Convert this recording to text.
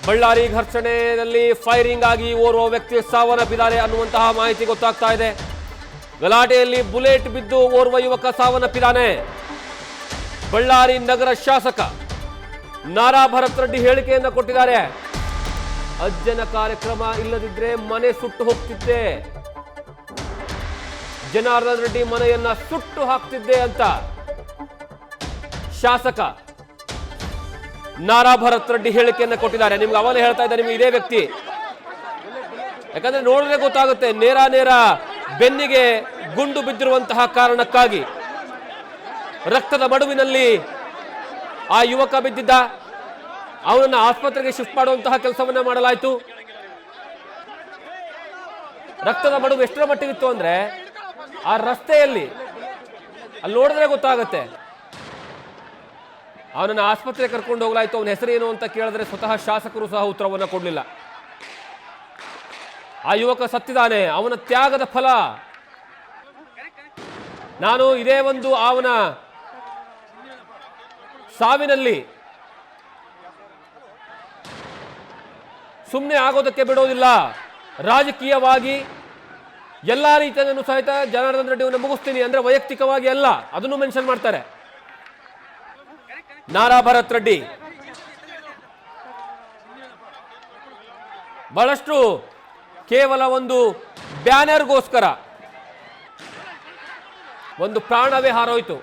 Ballari ಘರ್ಷಣೆಯಲ್ಲಿ firing ಆಗಿ ಓರ್ವ ವ್ಯಕ್ತಿ ಸಾವನ್ನಪ್ಪಿದ್ದಾರೆ ಅನ್ನುವಂತಹ ಮಾಹಿತಿ ಗೊತ್ತಾಗ್ತಾ ಇದೆ. ಗಲಾಟೆಯಲ್ಲಿ ಬುಲೆಟ್ ಬಿದ್ದು ಓರ್ವ ಯುವಕ ಸಾವನ್ನಪ್ಪಿದ್ದಾನೆ. ಬಳ್ಳಾರಿ ನಗರ ಶಾಸಕ ನಾರಾ ಭರತ್ ರೆಡ್ಡಿ ಹೇಳಿಕೆಯನ್ನು ಕೊಟ್ಟಿದ್ದಾರೆ. ಅಜ್ಜನ ಕಾರ್ಯಕ್ರಮ ಇಲ್ಲದಿದ್ರೆ ಮನೆ ಸುಟ್ಟು ಹೋಗ್ತಿದ್ದೆ, ಜನಾರ್ದನ್ ರೆಡ್ಡಿ ಮನೆಯನ್ನ ಸುಟ್ಟು ಹಾಕ್ತಿದ್ದೆ ಅಂತ ಶಾಸಕ ನಾರಾ ಭರತ್ ರೆಡ್ಡಿ ಹೇಳಿಕೆಯನ್ನು ಕೊಟ್ಟಿದ್ದಾರೆ. ನಿಮ್ಗೆ ಅವಲೇ ಹೇಳ್ತಾ ಇದ್ದಾರೆ, ನಿಮ್ಗೆ ಇದೇ ವ್ಯಕ್ತಿ, ಯಾಕಂದ್ರೆ ನೋಡಿದ್ರೆ ಗೊತ್ತಾಗುತ್ತೆ. ನೇರ ಬೆನ್ನಿಗೆ ಗುಂಡು ಬಿದ್ದಿರುವಂತಹ ಕಾರಣಕ್ಕಾಗಿ ರಕ್ತದ ಮಡುವಿನಲ್ಲಿ ಆ ಯುವಕ ಬಿದ್ದಿದ್ದ. ಅವನನ್ನು ಆಸ್ಪತ್ರೆಗೆ ಶಿಫ್ಟ್ ಮಾಡುವಂತಹ ಕೆಲಸವನ್ನ ಮಾಡಲಾಯಿತು. ರಕ್ತದ ಮಡುವು ಎಷ್ಟರ ಮಟ್ಟಿಗಿತ್ತು ಅಂದ್ರೆ ಆ ರಸ್ತೆಯಲ್ಲಿ ಅಲ್ಲಿ ನೋಡಿದ್ರೆ ಗೊತ್ತಾಗುತ್ತೆ. ಅವನನ್ನು ಆಸ್ಪತ್ರೆಗೆ ಕರ್ಕೊಂಡು ಹೋಗಲಾಯಿತು. ಅವನ ಹೆಸರೇನು ಅಂತ ಕೇಳಿದ್ರೆ ಸ್ವತಃ ಶಾಸಕರು ಸಹ ಉತ್ತರವನ್ನು ಕೊಡಲಿಲ್ಲ. ಆ ಯುವಕ ಸತ್ತಿದ್ದಾನೆ, ಅವನ ತ್ಯಾಗದ ಫಲ. ನಾನು ಇದೇ ಒಂದು ಅವನ ಸಾವಿನಲ್ಲಿ ಸುಮ್ಮನೆ ಆಗೋದಕ್ಕೆ ಬಿಡೋದಿಲ್ಲ. ರಾಜಕೀಯವಾಗಿ ಎಲ್ಲಾ ರೀತಿಯನ್ನು ಸಹಿತ ಜನಾರ್ದನ್ ರೆಡ್ಡಿಯನ್ನು ಮುಗಿಸ್ತೀನಿ ಅಂದ್ರೆ ವೈಯಕ್ತಿಕವಾಗಿ ಅಲ್ಲ, ಅದನ್ನು ಮೆನ್ಷನ್ ಮಾಡ್ತಾರೆ ನಾರಾ ಭರತ್ ರೆಡ್ಡಿ. ಬಹಳಷ್ಟು ಕೇವಲ ಒಂದು ಬ್ಯಾನರ್ಗೋಸ್ಕರ ಒಂದು ಪ್ರಾಣವೇ ಹಾರೋಯ್ತು.